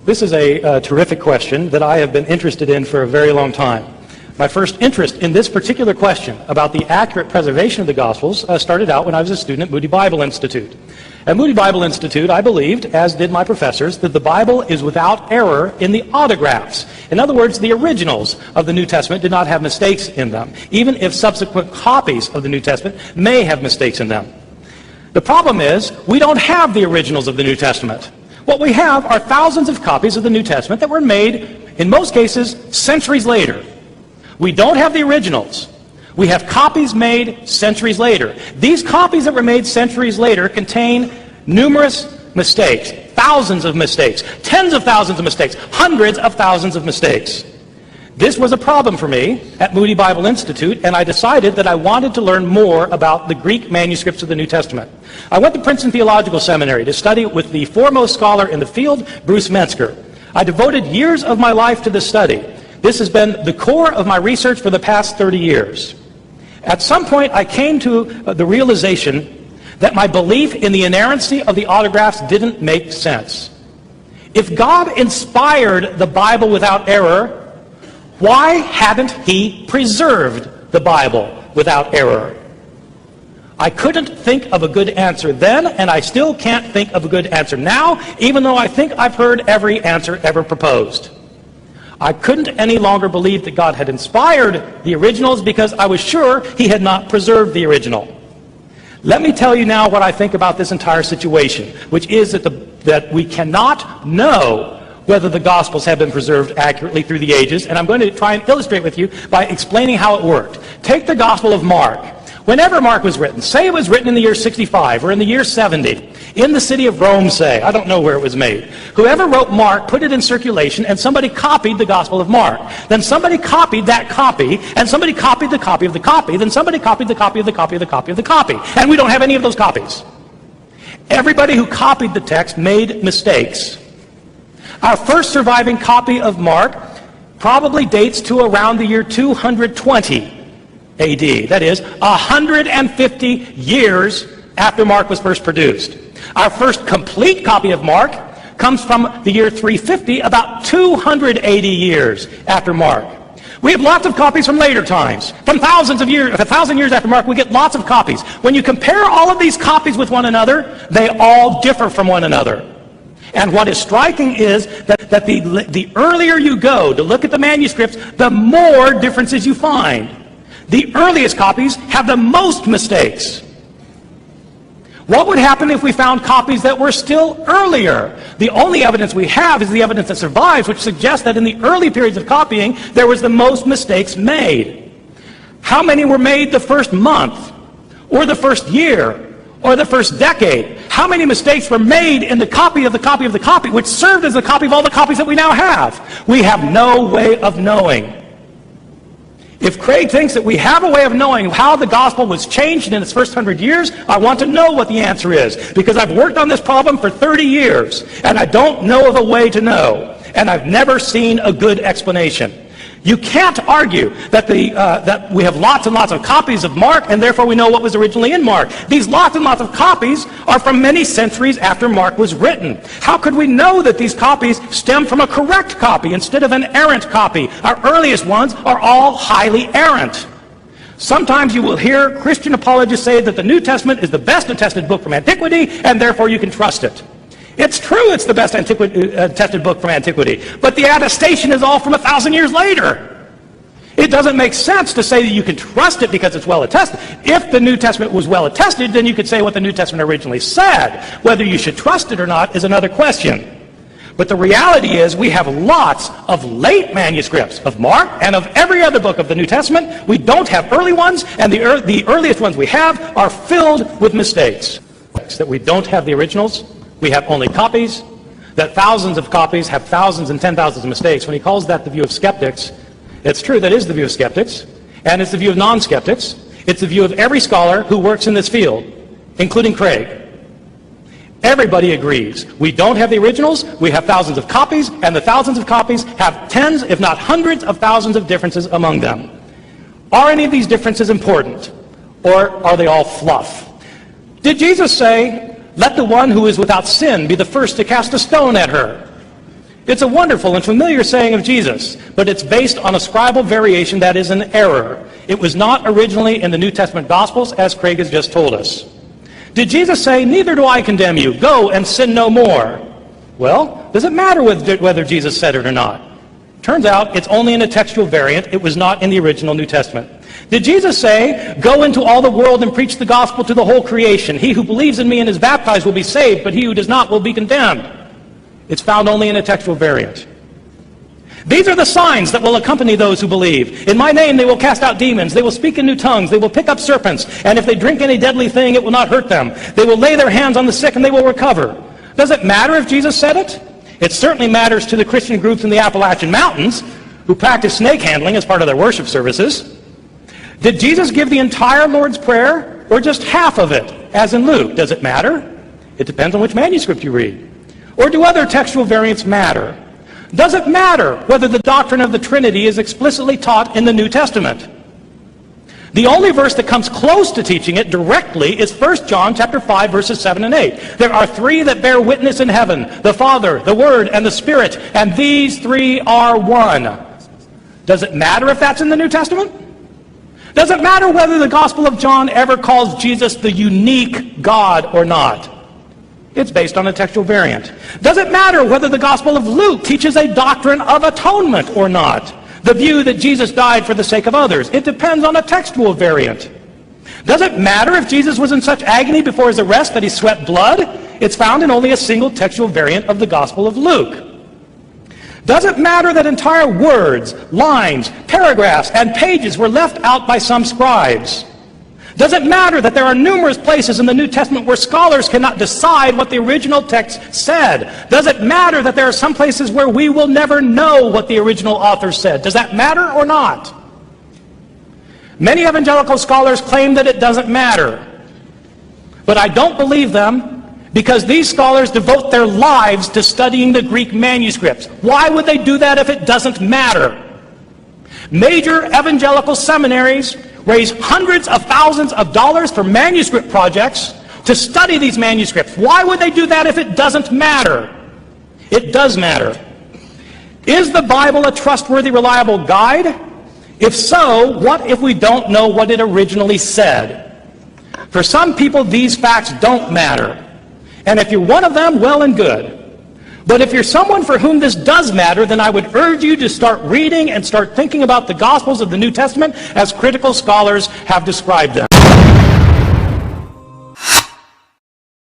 This is a terrific question that I have been interested in for a very long time. My first interest in this particular question about the accurate preservation of the Gospels started out when I was a student at Moody Bible Institute. At Moody Bible Institute, I believed, as did my professors, that the Bible is without error in the autographs. In other words, the originals of the New Testament did not have mistakes in them, even if subsequent copies of the New Testament may have mistakes in them. The problem is, we don't have the originals of the New Testament. What we have are thousands of copies of the New Testament that were made, in most cases, centuries later. We don't have the originals. We have copies made centuries later. These copies that were made centuries later contain numerous mistakes, thousands of mistakes, tens of thousands of mistakes, hundreds of thousands of mistakes. This was a problem for me at Moody Bible Institute, and I decided that I wanted to learn more about the Greek manuscripts of the New Testament. I went to Princeton Theological Seminary to study with the foremost scholar in the field, Bruce Metzger. I devoted years of my life to this study. This has been the core of my research for the past 30 years. At some point, I came to the realization that my belief in the inerrancy of the autographs didn't make sense. If God inspired the Bible without error, why hadn't he preserved the Bible without error? I couldn't think of a good answer then, and I still can't think of a good answer now, even though I think I've heard every answer ever proposed. I couldn't any longer believe that God had inspired the originals because I was sure he had not preserved the original. Let me tell you now what I think about this entire situation, which is that we cannot know whether the Gospels have been preserved accurately through the ages, and I'm going to try and illustrate with you by explaining how it worked. Take the Gospel of Mark. Whenever Mark was written, say it was written in the year 65 or in the year 70, in the city of Rome, say, I don't know where it was made. Whoever wrote Mark put it in circulation, and somebody copied the Gospel of Mark. Then somebody copied that copy, and somebody copied the copy of the copy, then somebody copied the copy of the copy of the copy of the copy. And we don't have any of those copies. Everybody who copied the text made mistakes. Our first surviving copy of Mark probably dates to around the year 220 AD. That is, 150 years after Mark was first produced. Our first complete copy of Mark comes from the year 350, about 280 years after Mark. We have lots of copies from later times. From thousands of years, 1,000 years after Mark, we get lots of copies. When you compare all of these copies with one another, they all differ from one another. And what is striking is that the earlier you go to look at the manuscripts, the more differences you find. The earliest copies have the most mistakes. What would happen if we found copies that were still earlier? The only evidence we have is the evidence that survives, which suggests that in the early periods of copying, there was the most mistakes made. How many were made the first month, or the first year, or the first decade? How many mistakes were made in the copy of the copy of the copy, which served as the copy of all the copies that we now have? We have no way of knowing. If Craig thinks that we have a way of knowing how the gospel was changed in its first 100 years, I want to know what the answer is, because I've worked on this problem for 30 years, and I don't know of a way to know, and I've never seen a good explanation. You can't argue that we have lots and lots of copies of Mark, and therefore we know what was originally in Mark. These lots and lots of copies are from many centuries after Mark was written. How could we know that these copies stem from a correct copy instead of an errant copy? Our earliest ones are all highly errant. Sometimes you will hear Christian apologists say that the New Testament is the best attested book from antiquity, and therefore you can trust it. It's true it's the best attested book from antiquity, but the attestation is all from 1,000 years later. It doesn't make sense to say that you can trust it because it's well attested. If the New Testament was well attested, then you could say what the New Testament originally said. Whether you should trust it or not is another question. But the reality is we have lots of late manuscripts of Mark and of every other book of the New Testament. We don't have early ones, and the earliest ones we have are filled with mistakes. That we don't have the originals. We have only copies, that thousands of copies have thousands and 10,000s of mistakes. When he calls that the view of skeptics, it's true, that is the view of skeptics, and it's the view of non-skeptics. It's the view of every scholar who works in this field, including Craig. Everybody agrees. We don't have the originals, we have thousands of copies, and the thousands of copies have tens, if not hundreds of thousands of differences among them. Are any of these differences important, or are they all fluff? Did Jesus say, "Let the one who is without sin be the first to cast a stone at her"? It's a wonderful and familiar saying of Jesus, but it's based on a scribal variation that is an error. It was not originally in the New Testament Gospels, as Craig has just told us. Did Jesus say, "Neither do I condemn you, go and sin no more"? Well, does it matter whether Jesus said it or not? Turns out it's only in a textual variant. It was not in the original New Testament. Did Jesus say, "Go into all the world and preach the gospel to the whole creation. He who believes in me and is baptized will be saved, but he who does not will be condemned"? It's found only in a textual variant. These are the signs that will accompany those who believe. In my name they will cast out demons. They will speak in new tongues. They will pick up serpents. And if they drink any deadly thing, it will not hurt them. They will lay their hands on the sick and they will recover. Does it matter if Jesus said it? It certainly matters to the Christian groups in the Appalachian Mountains who practice snake handling as part of their worship services. Did Jesus give the entire Lord's Prayer or just half of it, as in Luke? Does it matter? It depends on which manuscript you read. Or do other textual variants matter? Does it matter whether the doctrine of the Trinity is explicitly taught in the New Testament? The only verse that comes close to teaching it directly is 1 John chapter 5, verses 7 and 8. There are three that bear witness in heaven, the Father, the Word, and the Spirit, and these three are one. Does it matter if that's in the New Testament? Does it matter whether the Gospel of John ever calls Jesus the unique God or not? It's based on a textual variant. Does it matter whether the Gospel of Luke teaches a doctrine of atonement or not? The view that Jesus died for the sake of others. It depends on a textual variant. Does it matter if Jesus was in such agony before his arrest that he sweat blood? It's found in only a single textual variant of the Gospel of Luke. Does it matter that entire words, lines, paragraphs, and pages were left out by some scribes? Does it matter that there are numerous places in the New Testament where scholars cannot decide what the original text said? Does it matter that there are some places where we will never know what the original author said? Does that matter or not? Many evangelical scholars claim that it doesn't matter. But I don't believe them because these scholars devote their lives to studying the Greek manuscripts. Why would they do that if it doesn't matter? Major evangelical seminaries raise hundreds of thousands of dollars for manuscript projects to study these manuscripts. Why would they do that if it doesn't matter? It does matter. Is the Bible a trustworthy, reliable guide? If so, what if we don't know what it originally said? For some people, these facts don't matter. And if you're one of them, well and good. But if you're someone for whom this does matter, then I would urge you to start reading and start thinking about the Gospels of the New Testament as critical scholars have described them.